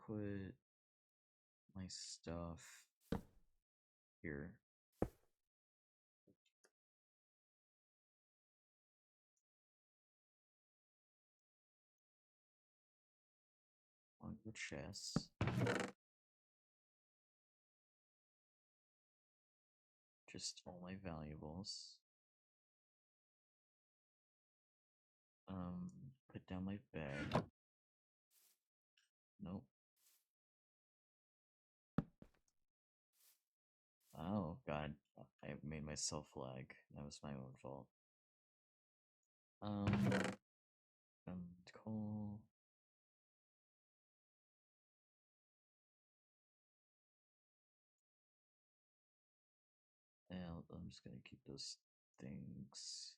put my stuff here. On the chest. Just all my valuables. Put down my bed. Nope. Oh god, I made myself lag. That was my own fault. Coal. And I'm just gonna keep those things.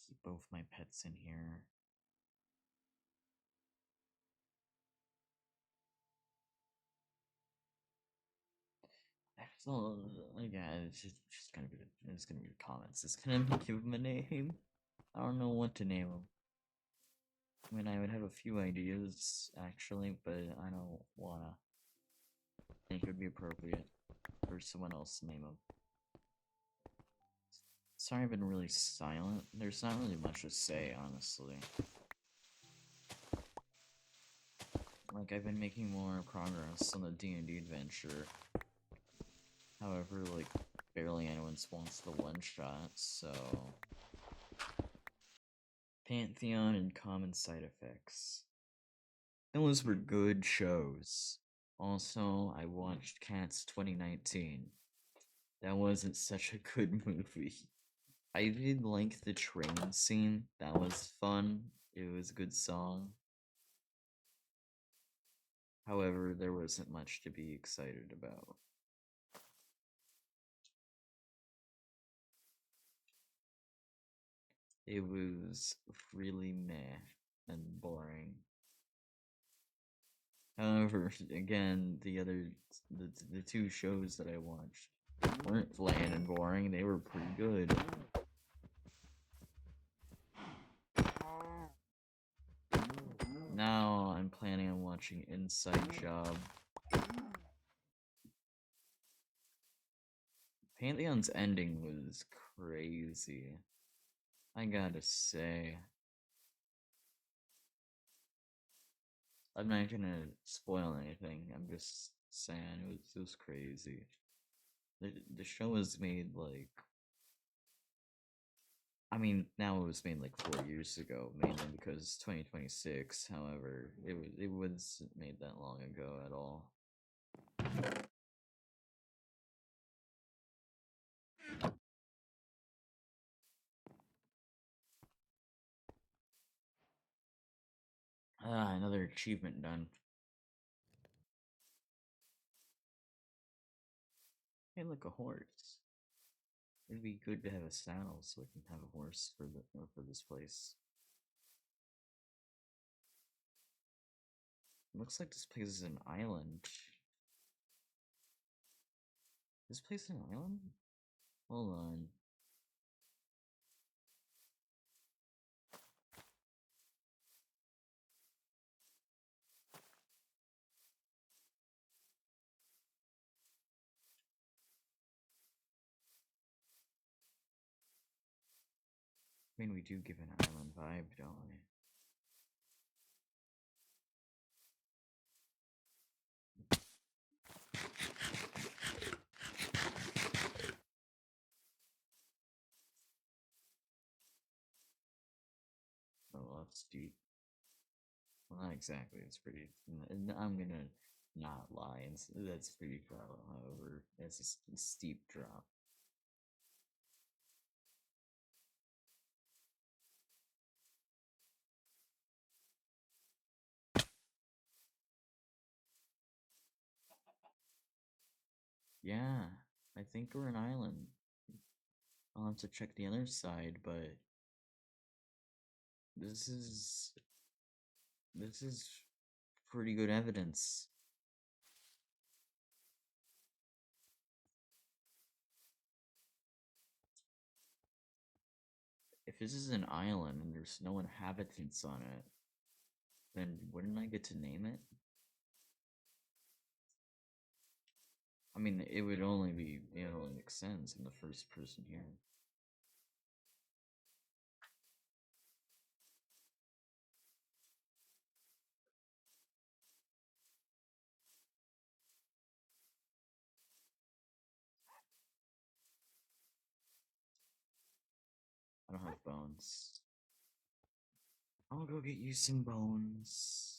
Keep both my pets in here. So, yeah, it's just gonna be the comments. It's gonna give him a name. I don't know what to name him. I mean, I would have a few ideas actually, but I don't wanna. I think it would be appropriate for someone else to name him. Sorry, I've been really silent. There's not really much to say, honestly. Like, I've been making more progress on the D&D adventure. However, like, barely anyone wants the one-shot, so... Pantheon and Common Side Effects. Those were good shows. Also, I watched Cats 2019. That wasn't such a good movie. I did like the train scene. That was fun. It was a good song. However, there wasn't much to be excited about. It was really meh and boring. However, again, the two shows that I watched weren't bland and boring. They were pretty good. Now I'm planning on watching Inside Job. Pantheon's ending was crazy. I gotta say. I'm not gonna spoil anything. I'm just saying it was crazy. The show was made like, I mean, now it was made like 4 years ago, mainly because 2026. However, it wasn't made that long ago at all. Ah, another achievement done. Hey, look, a horse. It'd be good to have a saddle so I can have a horse for this place. Looks like this place is an island. This place is an island? Hold on. I mean, we do give an island vibe, don't we? Oh, that's deep. Well, not exactly. It's pretty. I'm gonna not lie. That's pretty shallow. However, it's a steep drop. Yeah, I think we're an island. I'll have to check the other side, but this is pretty good evidence. if this is an island and there's no inhabitants on it, then wouldn't I get to name it? I mean, it would only make sense in the first person here. I don't have bones. I'll go get you some bones.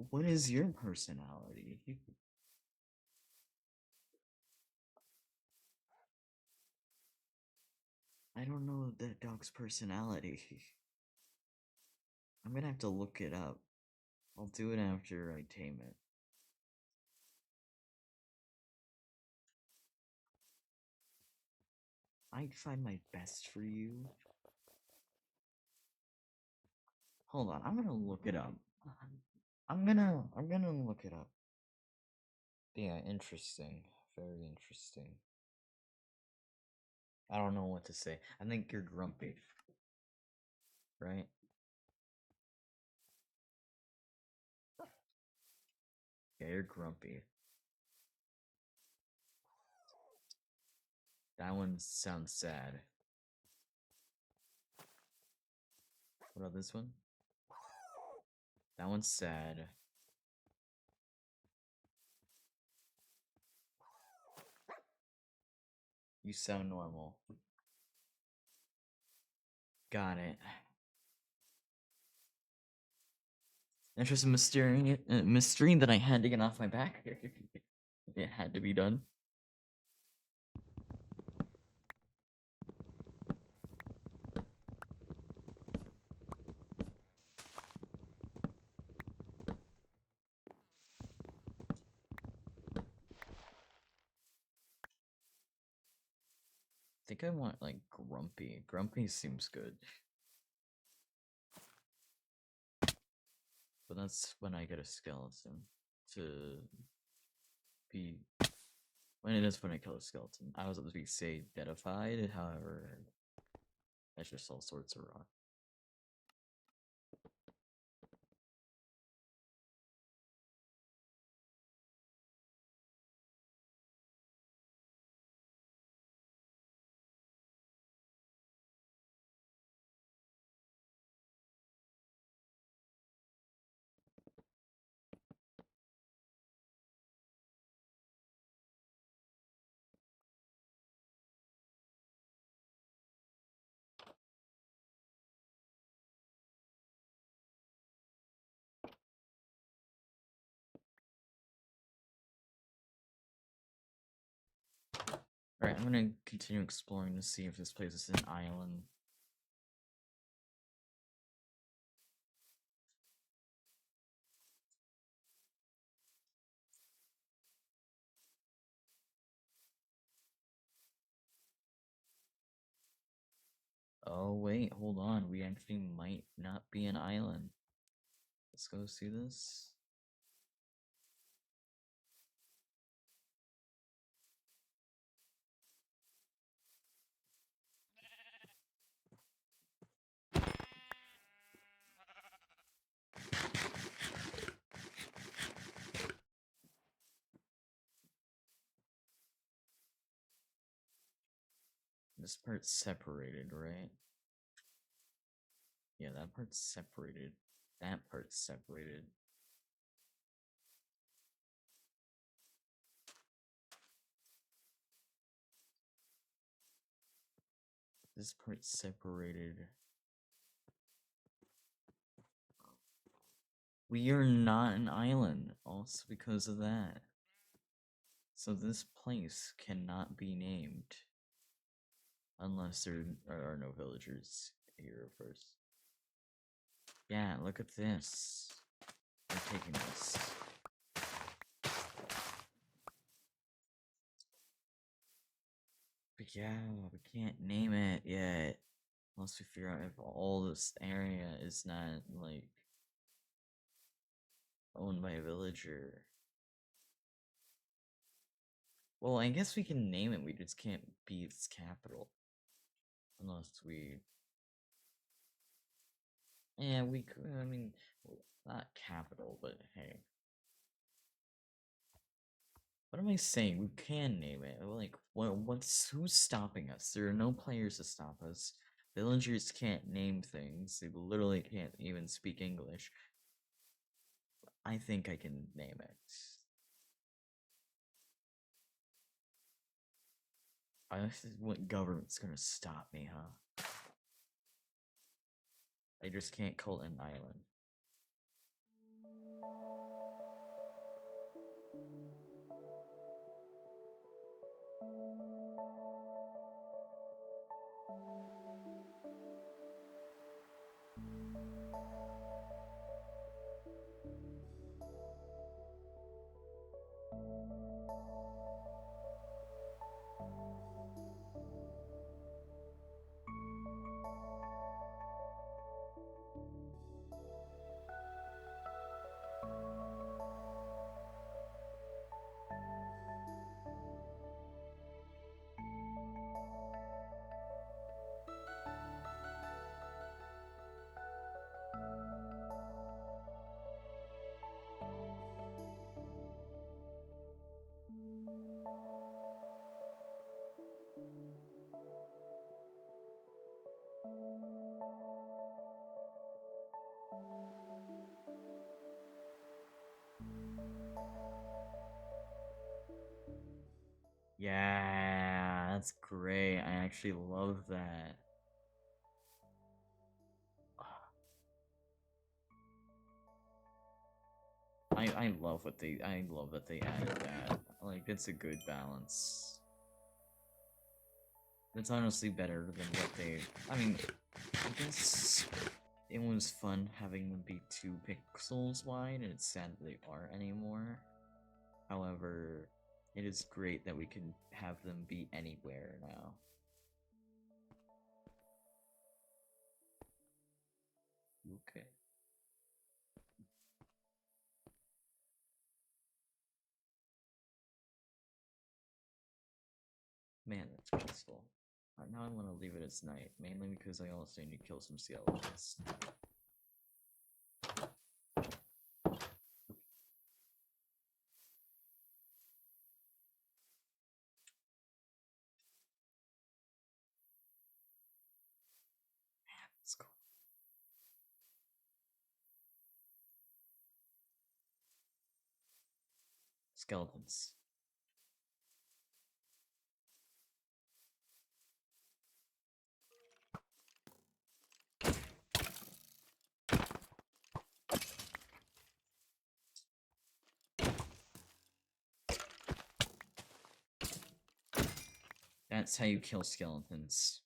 What is your personality? I don't know that dog's personality. I'm gonna have to look it up. I'll do it after I tame it. I'd find my best for you. Hold on, I'm gonna look it up. I'm gonna look it up. Yeah, interesting. Very interesting. I don't know what to say. I think you're grumpy. Right? Yeah, you're grumpy. That one sounds sad. What about this one? That one's sad. You sound normal. Got it. Interesting mystery that I had to get off my back. It had to be done. I think I want like grumpy. Grumpy seems good. But that's when I get a skeleton to be when it is when I kill a skeleton. I was about to say deadified, however, that's just all sorts of wrong. Alright, I'm gonna continue exploring to see if this place is an island. Oh wait, hold on. We actually might not be an island. Let's go see this. This part's separated, right? Yeah, that part's separated. That part's separated. This part's separated. We are not an island, also because of that. So this place cannot be named. Unless there are no villagers here first. Yeah, look at this. We're taking this. But yeah, we can't name it yet. Unless we figure out if all this area is not, like, owned by a villager. Well, I guess we can name it, we just can't be its capital. Unless we... Yeah, we could, I mean, not capital, but hey. What am I saying? We can name it. Like, who's stopping us? There are no players to stop us. Villagers can't name things. They literally can't even speak English. I think I can name it. What government's gonna stop me, huh? I just can't call it an island. Yeah, that's great. I actually love that. I love I love that they added that. Like, it's a good balance. It's honestly better than what they... I mean, I guess it was fun having them be 2 pixels wide, and it's sad that they aren't anymore. However, it is great that we can have them be anywhere now. Okay. Man, that's peaceful. Now I want to leave it as night, mainly because I also need to kill some skeletons. Let's go. Skeletons. That's how you kill skeletons.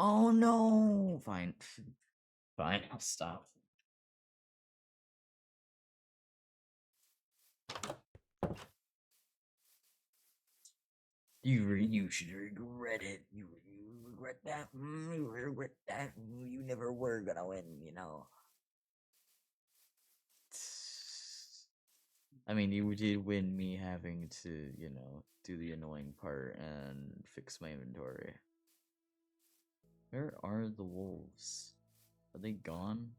Oh no! Fine. Fine, I'll stop. You should regret it. You regret that. You regret that. You never were gonna win, you know. I mean, you did win me having to, you know, do the annoying part and fix my inventory. Where are the wolves? Are they gone?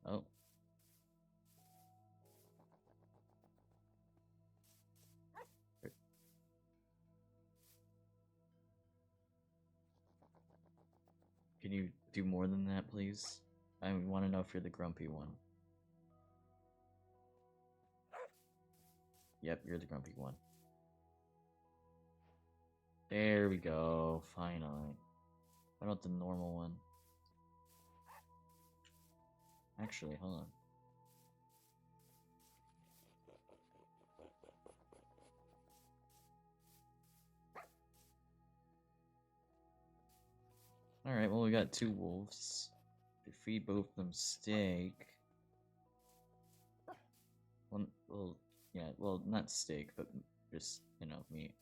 Oh. Can you do more than that, please? I want to know if you're the grumpy one. Yep, you're the grumpy one. There we go, finally. What about the normal one? Actually, hold on. Alright, well we got 2 wolves. If we feed both of them steak... Well, yeah, well, not steak, but just, you know, meat.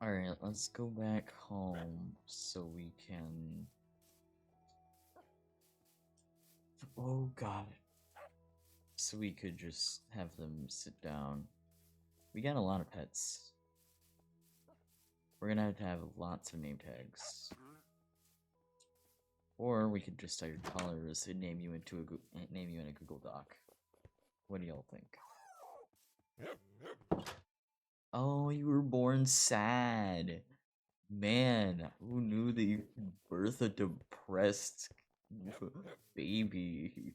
Alright, let's go back home so we can... Oh god. So we could just have them sit down. We got a lot of pets. We're gonna have to have lots of name tags. Or we could just start your colors and name you in a Google Doc. What do y'all think? Oh, you were born sad. Man, who knew that you could birth a depressed baby?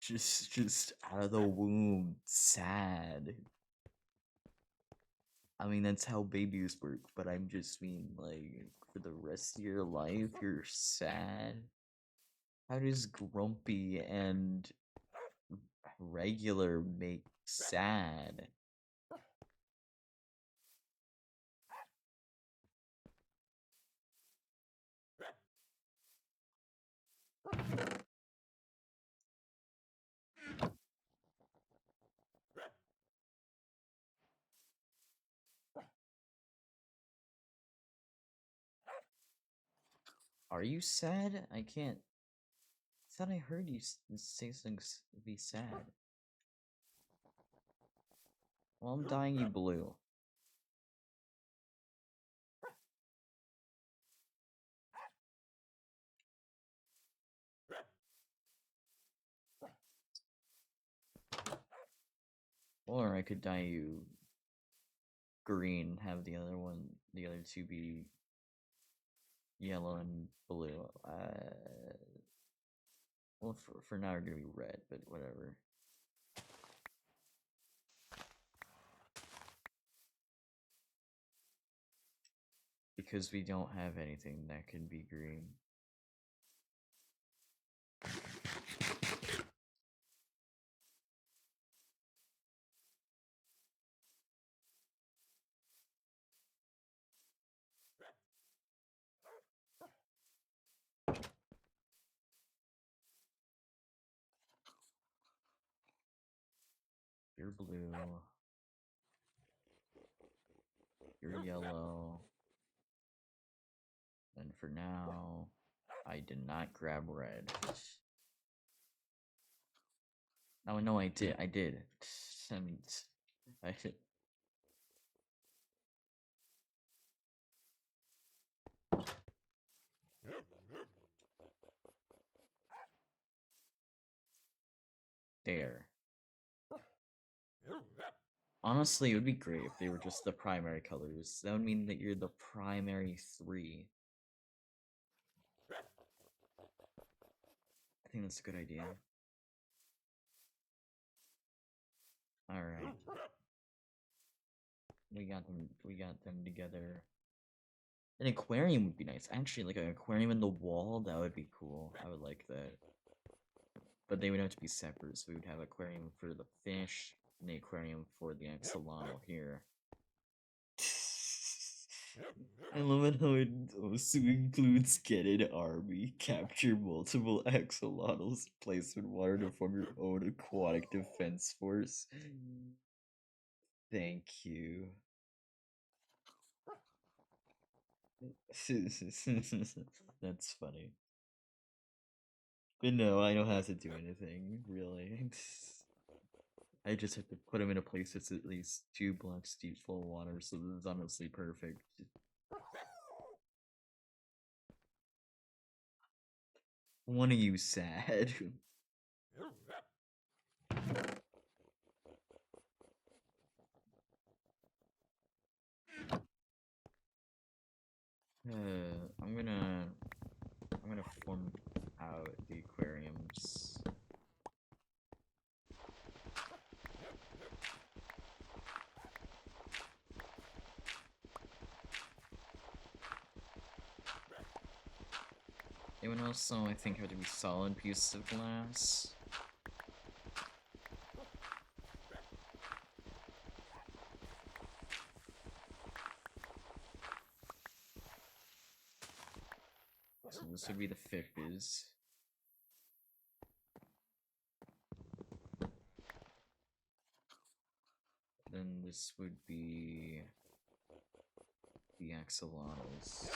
just out of the womb, sad. I mean, that's how babies work, but I'm just mean, like, for the rest of your life, you're sad? How does grumpy and regular make sad? Are you sad? I can't. I thought I heard you say things be sad. Well, I'm dyeing you blue. Or I could dye you green, have the other two be yellow and blue. Well, for now, we're gonna be red, but whatever. Because we don't have anything that can be green. You're blue. You're yellow. And for now, I did not grab red. Oh no, I did. I did. I mean, I did. There. Honestly, it would be great if they were just the primary colors. That would mean that you're the primary 3. I think that's a good idea. Alright. We got them together. An aquarium would be nice. Actually, like an aquarium in the wall, that would be cool. I would like that. But they would have to be separate, so we would have an aquarium for the fish, and the aquarium for the axolotl here. I love it how it also includes get an army, capture multiple axolotls, place in water to form your own aquatic defense force. Thank you. That's funny. But no, I don't have to do anything, really. I just have to put him in a place that's at least 2 blocks deep full of water, so this is honestly perfect. One of you sad. I'm gonna form out the aquariums. It would also, I think, have to be solid pieces of glass. So this would be the fixes. Then this would be the axolotls.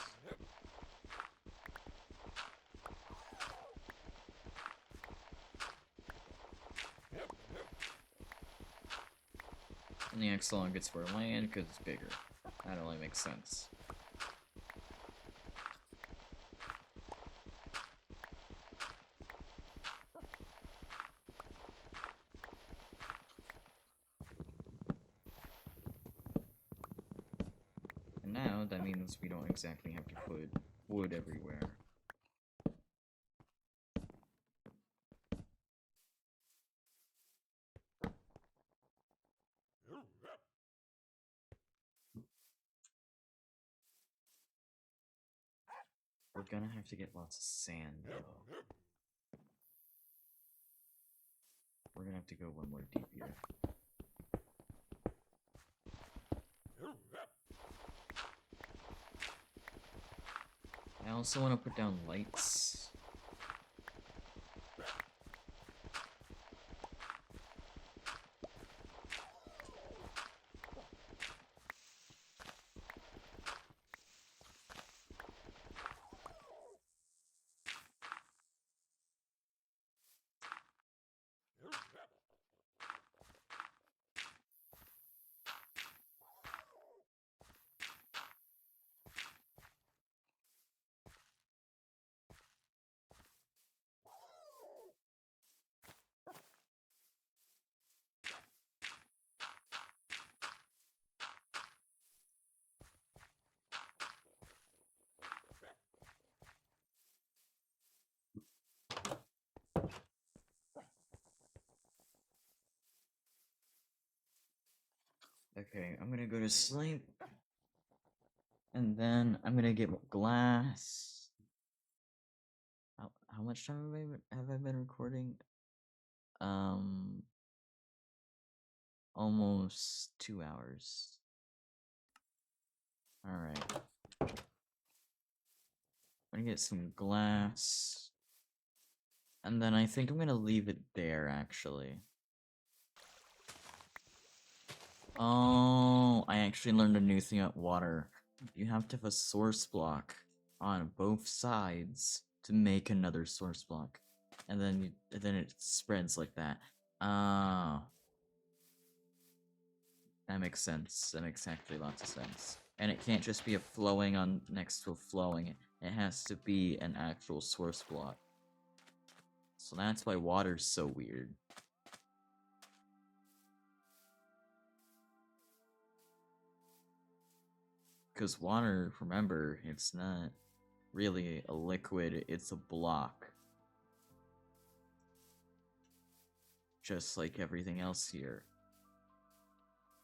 And the axolotl gets more land because it's bigger. That only makes sense. And now, that means we don't exactly have to put wood everywhere. We're gonna have to get lots of sand, though. We're gonna have to go one more deep here. I also want to put down lights. Okay, I'm gonna go to sleep. And then I'm gonna get glass. How much time have I been recording? Almost 2 hours. Alright. I'm gonna get some glass. And then I think I'm gonna leave it there, actually. Oh, I actually learned a new thing about water. You have to have a source block on both sides to make another source block. And then it spreads like that. Oh. That makes sense. That makes actually lots of sense. And it can't just be a flowing on next to a flowing. It has to be an actual source block. So that's why water's so weird. Because water, remember, it's not really a liquid, it's a block. Just like everything else here.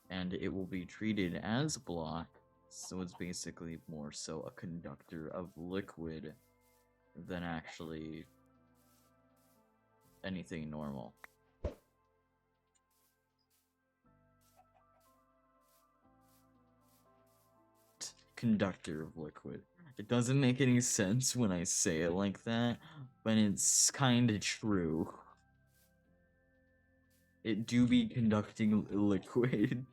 And it will be treated as a block, so it's basically more so a conductor of liquid than actually anything normal. Conductor of liquid. It doesn't make any sense when I say it like that, but it's kinda true. It do be conducting liquid.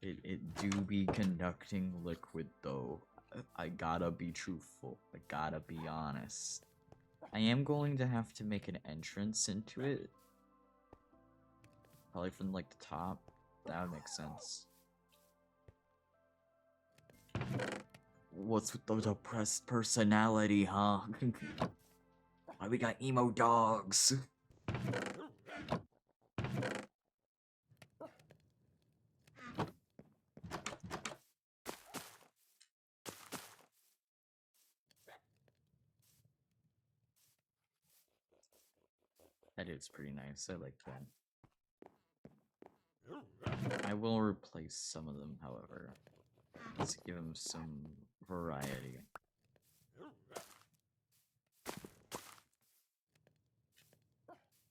It do be conducting liquid though. I gotta be truthful. I gotta be honest. I am going to have to make an entrance into it. Probably from like the top. That would make sense. What's with the depressed personality, huh? Why we got emo dogs? That dude's pretty nice. I like that. I will replace some of them, however. Let's give him some variety.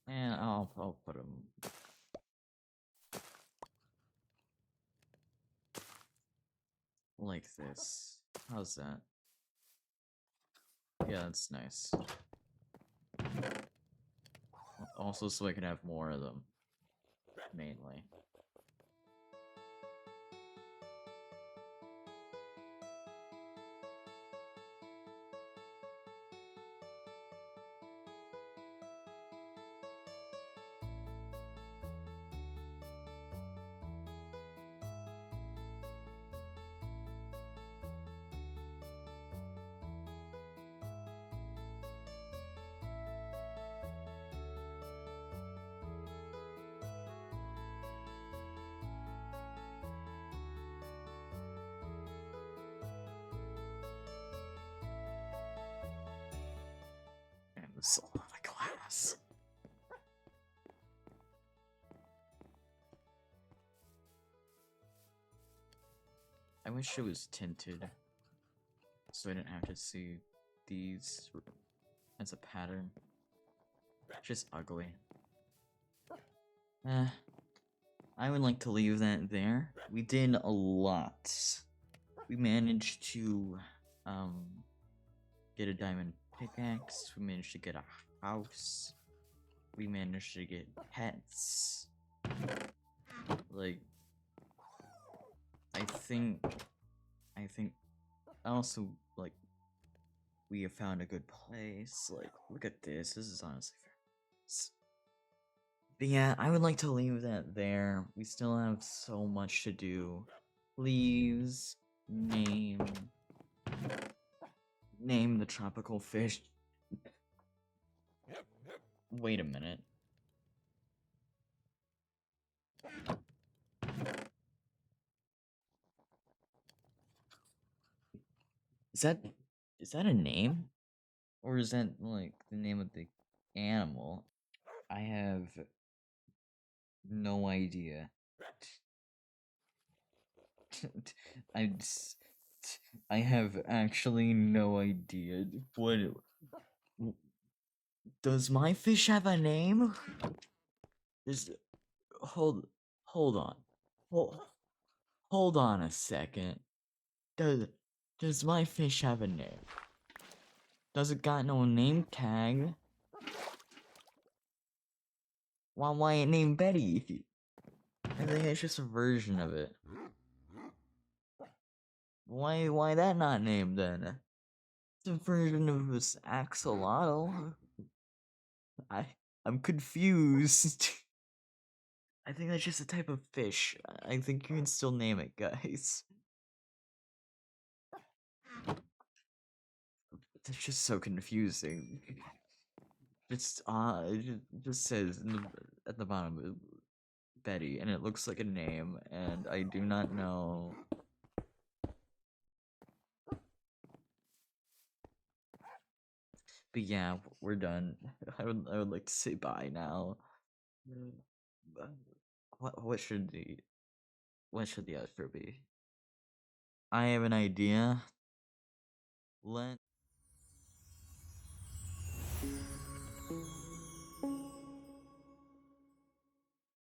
And I'll put him like this. How's that? Yeah, that's nice. Also, so I can have more of them, mainly. And this is a lot of glass. I wish it was tinted, so I didn't have to see these as a pattern. Just ugly. I would like to leave that there. We did a lot. We managed to, get a diamond pickaxe. We managed to get a house. We managed to get pets. Like, I think also, like, we have found a good place. Like, look at this. This is honestly fair. But yeah, I would like to leave that there. We still have so much to do. Please name the tropical fish. Wait a minute. Is that a name? Or is that like the name of the animal? I have no idea. I just, I have actually no idea. What does my fish have a name? Is hold on. Hold, hold on a second. Does my fish have a name? Does it got no name tag? Why ain't named Betty? I think it's just a version of it. Why that not named then? It's a version of this axolotl. I'm confused. I think that's just a type of fish. I think you can still name it, guys. That's just so confusing. It just says at the bottom Betty, and it looks like a name, and I do not know. But yeah, we're done. I would like to say bye now. What should the outro be? I have an idea. Let